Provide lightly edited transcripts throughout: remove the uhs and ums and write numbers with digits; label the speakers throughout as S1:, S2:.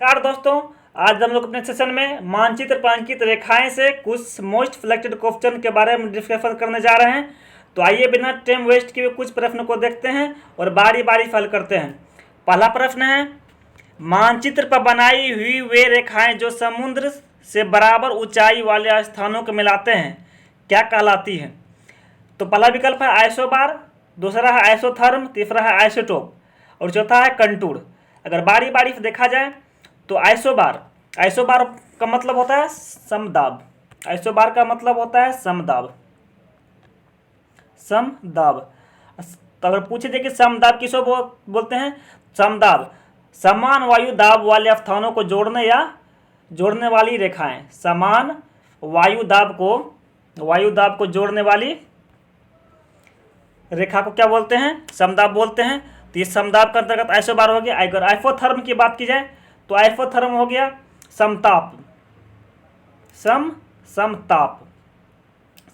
S1: नमस्कार दोस्तों, आज हम लोग अपने सेशन में मानचित्र पर अंकित रेखाएं से कुछ मोस्ट सिलेक्टेड क्वेश्चन के बारे में डिस्कशन करने जा रहे हैं। तो आइए बिना टाइम वेस्ट किए कुछ प्रश्न को देखते हैं और बारी बारी हल करते हैं। पहला प्रश्न है, मानचित्र पर बनाई हुई वे रेखाएं जो समुद्र से बराबर ऊंचाई वाले स्थानों को मिलाते हैं क्या कहलाती हैं? तो पहला विकल्प है आइसोबार, दूसरा है आइसोथर्म, तीसरा है आइसोटोप और चौथा है कंटूर। अगर बारी बारी से देखा जाए तो आइसोबार का मतलब होता है समदाब। आइसोबार का मतलब होता है समदाब। तो अगर पूछे जाए कि समदाब किसको बोलते हैं? समदाब समान वायु दाब वाले स्थानों को जोड़ने या जोड़ने वाली रेखाएं। समान वायु दाब को जोड़ने वाली रेखा को क्या बोलते हैं? समदाब बोलते हैं। तो ये समदाब का अंतर्गत आइसोबार हो गया। अगर आइसोथर्म की बात की जाए तो आइसोथर्म हो गया समताप।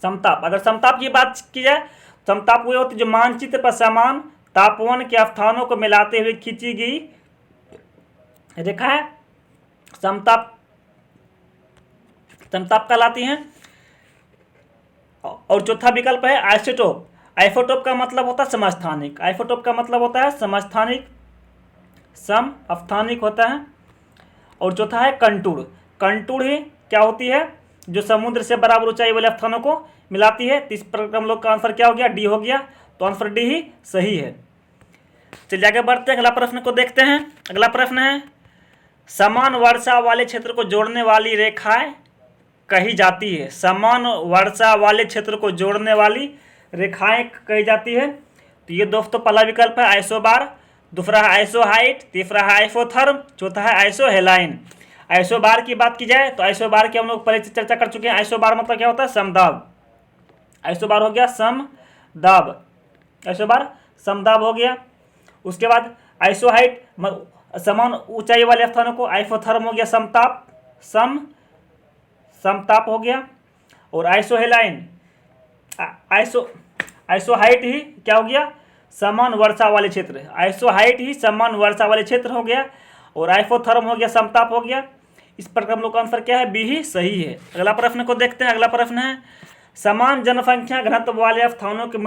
S1: समताप अगर समताप की बात की जाए, समताप वो होती है जो मानचित्र पर समान तापमान के स्थानों को मिलाते हुए खींची गई रेखा है, समताप कहलाती हैं। और चौथा विकल्प है आइसोटोप। आइसोटोप का मतलब होता है समस्थानिक। आइसोटोप का मतलब होता है समस्थानिक, समस्थानिक होता है। और चौथा है कंटूर। कंटूर ही क्या होती है? जो समुद्र से बराबर ऊंचाई वाले स्थानों को मिलाती है। तो इस पर हम लोग का आंसर क्या हो गया? डी हो गया। तो आंसर डी ही सही है। चलिए आगे बढ़ते हैं, अगला प्रश्न को देखते हैं। अगला प्रश्न है, समान वर्षा वाले क्षेत्र को जोड़ने वाली रेखाएं कही जाती है। समान वर्षा वाले क्षेत्र को जोड़ने वाली रेखाएं कही जाती है। तो ये दोस्तों पहला विकल्प है आइसोबार, दूसरा है आइसोहाइट, तीसरा है आइसोथर्म, चौथा है आइसोहेलाइन। आइसोबार की बात की जाए तो आइसोबार की हम लोग पहले चर्चा कर चुके हैं। आइसोबार मतलब क्या होता है? समदाब। आइसोबार हो गया समदाब। आइसोबार समदाब हो गया। उसके बाद आइसोहाइट समान ऊंचाई वाले स्थानों को, आइसोथर्म हो गया समताप, समताप हो गया। और आइसोहेलाइन आइसोहाइट ही क्या हो गया? समान वर्षा वाले क्षेत्र। आइसोहाइट ही समान वर्षा वाले क्षेत्र हो गया। और आइसोथर्म हो गया समताप हो गया। इस पर हम लोग का आंसर क्या है? बी ही सही है। अगला प्रश्न को देखते हैं। अगला प्रश्न है, समान जनसंख्या घनत्व वाले स्थानों के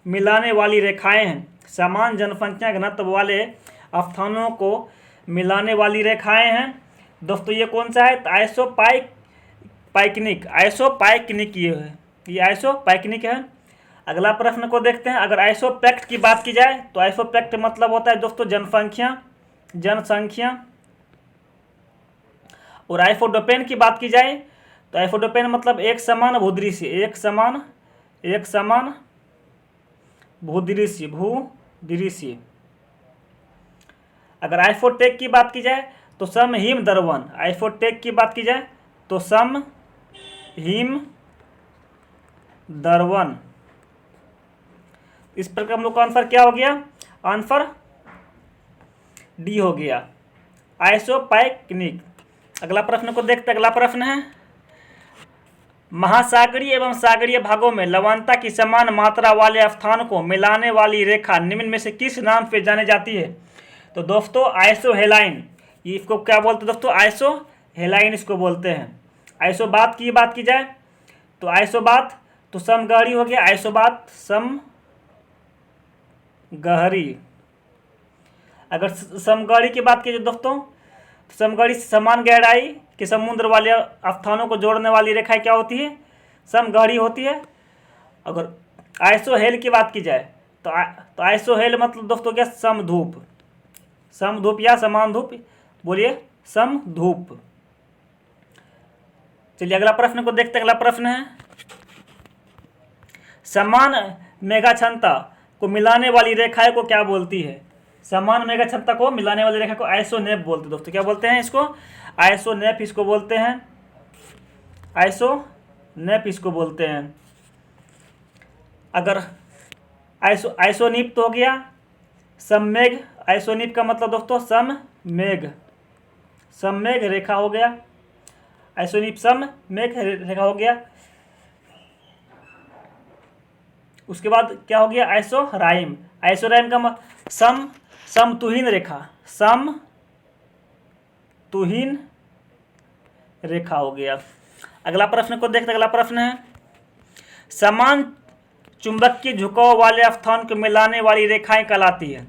S1: मिलाने वाली रेखाएं हैं। समान जनसंख्या घनत्व वाले स्थानों को मिलाने वाली रेखाएं हैं। दोस्तों ये कौन सा है? तो आइसोपाइकनिक ये आइसोपाइकनिक है। अगला प्रश्न को देखते हैं। अगर आइसोपेक्ट की बात की जाए तो आइसोपेक्ट मतलब होता है दोस्तों जनसंख्या। और आइसोडोपेन की बात की जाए तो आइसोडोपेन मतलब एक समान भूदृश्य। अगर आइसोटेक की बात की जाए तो समहीम दर्पण। आइसोटेक की बात की जाए तो समहीम दर्पण। इस प्रकार हम लोग का आंसर क्या हो गया? आंसर डी हो गया, आइसोपाइकनिक। अगला प्रश्न को देखते हैं। अगला प्रश्न है, महासागरीय एवं सागरीय भागों में लवणता की समान मात्रा वाले स्थान को मिलाने वाली रेखा निम्न में से किस नाम से जानी जाती है? तो दोस्तों आइसोहेलाइन। इसको क्या बोलते हैं दोस्तों? आइसोहेलाइन इसको बोलते हैं। आइसोबात की बात की जाए तो आइसोबात तो समगहरी हो गया। आइसोबात समगहरी। अगर समगहरी की बात की जाए दोस्तों, समगहरी समान गहराई के समुद्र वाले स्थानों को जोड़ने वाली रेखाएं क्या होती है? समगहरी होती है। अगर आइसोहेल की बात की जाए तो आइसोहेल मतलब दोस्तों क्या? समधूप या समान धूप, बोलिए समधूप। चलिए अगला प्रश्न को देखते हैं। अगला प्रश्न है, समान मेघा क्षमता को मिलाने वाली रेखाएं को क्या बोलती है? समान मेघा क्षमता को मिलाने वाली रेखा को आइसोनेप बोलते हैं दोस्तों। क्या बोलते हैं इसको? आइसोनेप इसको बोलते हैं। आइसोनेप इसको बोलते हैं। अगर आइसोनिप तो हो गया सममेघ। आइसोनिप का मतलब दोस्तों सममेघ रेखा हो गया। आइसोनिप सममेघ रेखा हो गया। उसके बाद क्या हो गया? आइसोराइम। आइसोराइम का समतुहीन रेखा, तुहीन रेखा हो गया। अगला प्रश्न को देखते, अगला प्रश्न है समान चुंबकीय झुकाव वाले स्थान को मिलाने वाली रेखाएं कहलाती है।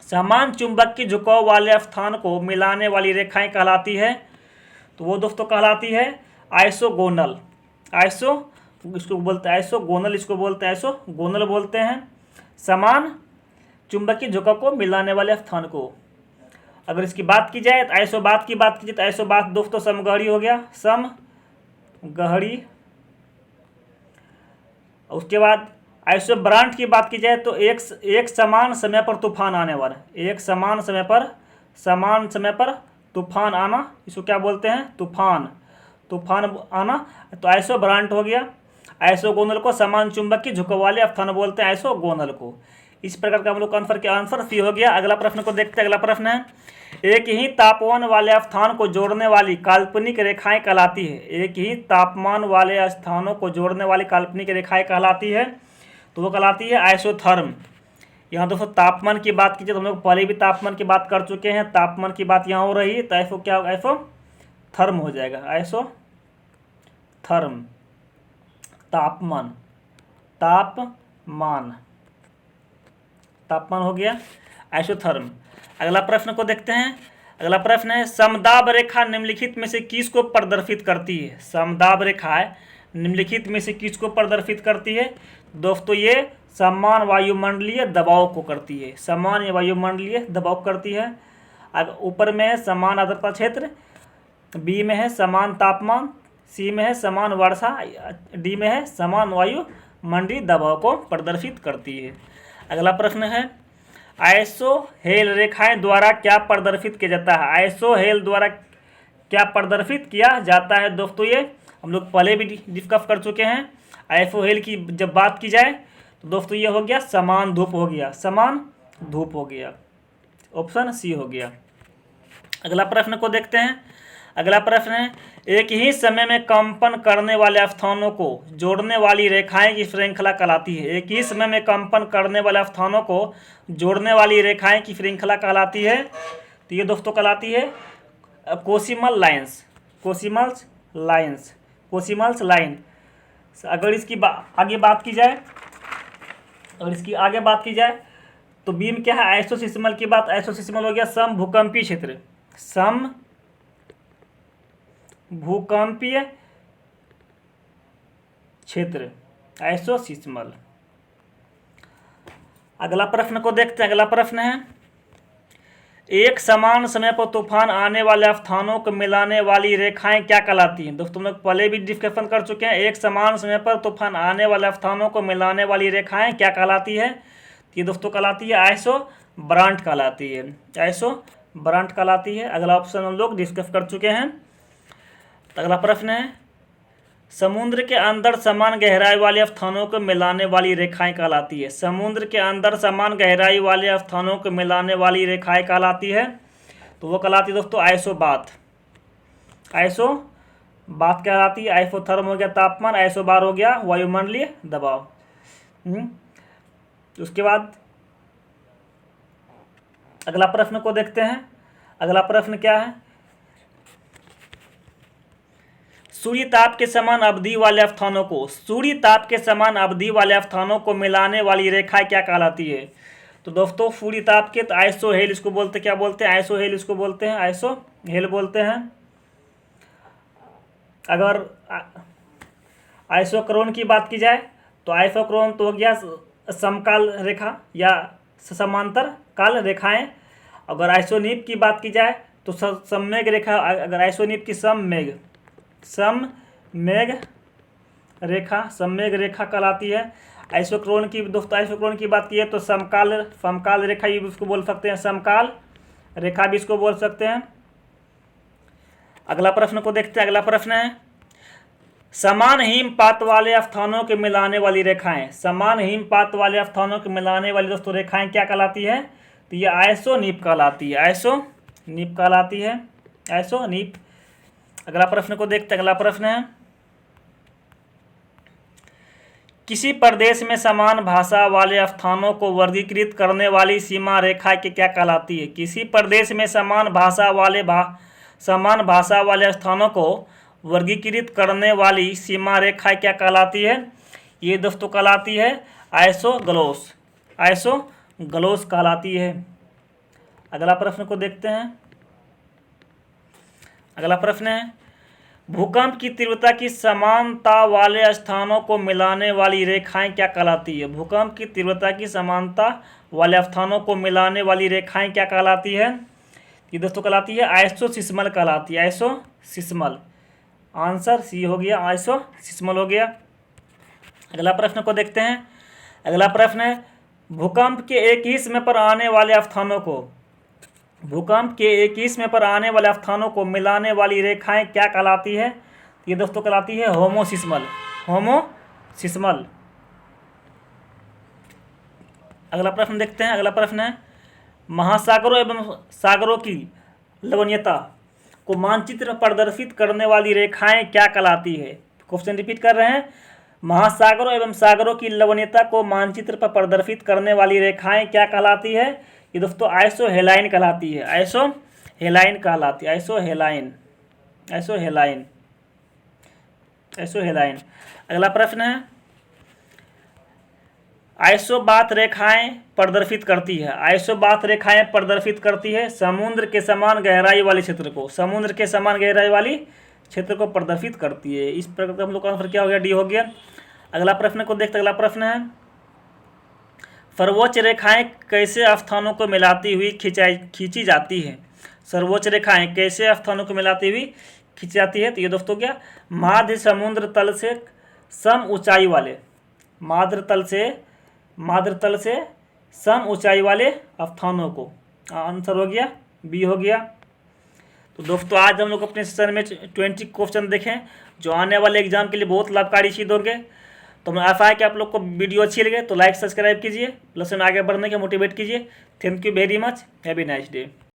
S1: समान चुंबकीय झुकाव वाले स्थान को मिलाने वाली रेखाएं कहलाती है, तो वो दोस्तों कहलाती है आइसोगोनल। इसको बोलते हैं आइसोगोनल, इसको बोलते हैं आइसोगोनल बोलते हैं, समान चुंबकीय झुकाव को मिलाने वाले स्थान को। अगर इसकी बात की जाए तो आइसोबात की बात कीजिए तो आइसोबात दोस्तों समगहरी हो गया, समगहरी। उसके बाद आइसोब्रांट की बात की जाए तो एक समान समय पर तूफान आने वाला, एक समान समय पर तूफान आना, इसको क्या बोलते हैं, तूफान आना, तो आइसोब्रांट हो गया। आइसोगोनल को समान चुंबकीय झुकाव वाले स्थान बोलते हैं, आइसोगोनल को। इस प्रकार का हम लोग आंसर सी हो गया। अगला प्रश्न को देखते हैं। अगला प्रश्न है एक ही तापमान वाले स्थान को जोड़ने वाली काल्पनिक रेखाएं कहलाती है। एक ही तापमान वाले स्थानों को जोड़ने वाली काल्पनिक रेखाएं कहलाती है, तो वो कहलाती है आइसोथर्म। यहाँ दोस्तों तापमान की बात कीजिए तो हम लोग पहले भी तापमान की बात कर चुके हैं, तापमान की बात यहाँ हो रही है, तो आइसोथर्म हो जाएगा, आइसोथर्म। तापमान हो गया आइसोथर्म। अगला प्रश्न को देखते हैं। अगला प्रश्न है समदाब रेखा निम्नलिखित में से किसको प्रदर्शित करती है। समदाब रेखा निम्नलिखित में से किसको प्रदर्शित करती है, दोस्तों ये समान वायुमंडलीय दबाव को करती है, समान वायुमंडलीय दबाव करती है। ऊपर में है समान आर्द्रता क्षेत्र, बी में है समान तापमान, सी में है समान वर्षा, डी में है समान वायुमंडलीय दबाव को प्रदर्शित करती है। अगला प्रश्न है आइसोहेल रेखाएं द्वारा क्या प्रदर्शित किया जाता है। आइसोहेल द्वारा क्या प्रदर्शित किया जाता है, दोस्तों ये हम लोग पहले भी डिस्कस कर चुके हैं। आइसोहेल की जब बात की जाए तो दोस्तों ये हो गया समान धूप हो गया, समान धूप हो गया, ऑप्शन सी हो गया। अगला प्रश्न को देखते हैं। अगला प्रश्न है एक ही समय में कंपन करने वाले स्थानों को जोड़ने वाली रेखाएं की श्रृंखला कहलाती है। एक ही समय में कंपन करने वाले स्थानों को जोड़ने वाली रेखाएं की श्रृंखला कहलाती है, तो ये दोस्तों कहलाती है कोसिमल लाइन। अगर इसकी आगे बात की जाए तो बीम क्या है, आइसोसिस्मल की बात, आइसोसिस्मल हो गया समभूकंपीय क्षेत्र, समभूकंपीय क्षेत्र, आइसोसिस्मल। अगला प्रश्न को देखते हैं। अगला प्रश्न है एक समान समय पर तूफान आने वाले स्थानों को मिलाने वाली रेखाएं क्या कहलाती हैं। दोस्तों लोग पहले भी डिस्कशन कर चुके हैं, एक समान समय पर तूफान आने वाले स्थानों को मिलाने वाली रेखाएं क्या कहलाती है, ये दोस्तों कहलाती है आइसोब्रांट कहलाती है, आइसोब्रांट कहलाती है। अगला ऑप्शन हम लोग डिस्कस कर चुके हैं। अगला प्रश्न है समुद्र के अंदर समान गहराई वाले स्थानों को मिलाने वाली रेखाएं कहलाती है। समुद्र के अंदर समान गहराई वाले स्थानों को मिलाने वाली रेखाएं कहलाती है, तो वो कहलाती है दोस्तों आइसोबात कहलाती है। आइसोथर्म हो गया तापमान, आइसोबार हो गया वायुमंडलीय दबाव। उसके बाद अगला प्रश्न को देखते हैं। अगला प्रश्न क्या है सूर्य ताप के समान अवधि वाले स्थानों को मिलाने वाली रेखा क्या कहलाती है, तो दोस्तों सूर्य ताप के तो आइसोहेल इसको बोलते, क्या बोलते हैं, आइसोहेल इसको बोलते हैं, आइसोहेल बोलते हैं। अगर आइसोक्रोन की बात की जाए तो आइसोक्रोन तो हो गया समकाल रेखा या समांतर काल रेखाएं। अगर आइसोनीप की बात की जाए तो सममेघ रेखा, अगर आइसोनीप की सममेघ रेखा कहलाती है। आइसोक्रोन की दोस्तों आइसोक्रोन की बात की है तो समकाल रेखा ये भी उसको बोल सकते हैं, समकाल रेखा भी इसको बोल सकते हैं। अगला प्रश्न को देखते हैं। अगला प्रश्न है समान हिमपात वाले स्थानों के मिलाने वाली रेखाएं, समान हिमपात वाले स्थानों के मिलाने वाली दोस्तों रेखाएं क्या कहलाती है, तो ये आइसोनीप कहलाती है, आइसोनीप कहलाती है, आइसोनीप। अगला प्रश्न को देखते हैं। अगला प्रश्न है किसी प्रदेश में समान भाषा वाले स्थानों को वर्गीकृत करने वाली सीमा रेखा की क्या कहलाती है। किसी प्रदेश में समान भाषा वाले समान भाषा वाले स्थानों को वर्गीकृत करने वाली सीमा रेखा क्या कहलाती है? ये दोस्तों कहलाती है आइसोग्लोस, आइसोग्लोस कहलाती है। अगला प्रश्न को देखते हैं। अगला प्रश्न है, भूकंप की तीव्रता की समानता वाले स्थानों को मिलाने वाली रेखाएं क्या कहलाती है? भूकंप की तीव्रता की समानता वाले स्थानों को मिलाने वाली रेखाएं क्या कहलाती है? ये दोस्तों कहलाती है आइसोसिस्मल कहलाती है, आइसोसिस्मल। आंसर सी हो गया, आइसोसिस्मल हो गया। अगला प्रश्न को देखते हैं। अगला प्रश्न है, भूकंप के एक ही समय पर आने वाले स्थानों को, भूकंप के एक ही समय पर आने वाले स्थानों को मिलाने वाली रेखाएं क्या कहलाती है? ये दोस्तों कहलाती है होमोसिस्मल, होमोसिस्मल। अगला प्रश्न देखते हैं। अगला प्रश्न है, महासागरों एवं सागरों की लवणीयता को मानचित्र में प्रदर्शित करने वाली रेखाएं क्या कहलाती है? क्वेश्चन रिपीट कर रहे हैं। महासागरों एवं सागरों की लवणीयता को मानचित्र पर प्रदर्शित करने वाली रेखाएं क्या कहलाती है? ये दोस्तों आइसोहेलाइन कहलाती है, आइसोहेलाइन कहलाती है, आइसोहेलाइन, आइसोहेलाइन, आइसोहेलाइन। अगला प्रश्न है, आइसोबात रेखाएं प्रदर्शित करती है, आइसोबात रेखाएं प्रदर्शित करती है समुद्र के समान गहराई वाले क्षेत्र को, समुद्र के समान गहराई वाली क्षेत्र को प्रदर्शित करती है। इस प्रकार हम लोग का आंसर क्या हो गया? डी हो गया। अगला प्रश्न को देखते। अगला प्रश्न है, सर्वोच्च रेखाएं कैसे स्थानों को मिलाती हुई खींची जाती है? सर्वोच्च रेखाएं कैसे स्थानों को मिलाती हुई खींची जाती है? तो ये दोस्तों क्या, माध्य समुद्र तल से सम ऊंचाई वाले, माध्य तल से सम ऊंचाई वाले स्थानों को। आंसर हो गया, बी हो गया। तो दोस्तों आज हम लोग अपने सेशन में 20 क्वेश्चन देखें जो आने वाले एग्जाम के लिए बहुत लाभकारी सिद्ध होंगे। तो मैं आशा है कि आप लोग को वीडियो अच्छी लगे तो लाइक सब्सक्राइब कीजिए, प्लस में आगे बढ़ने के मोटिवेट कीजिए। Thank you very much, have a nice day.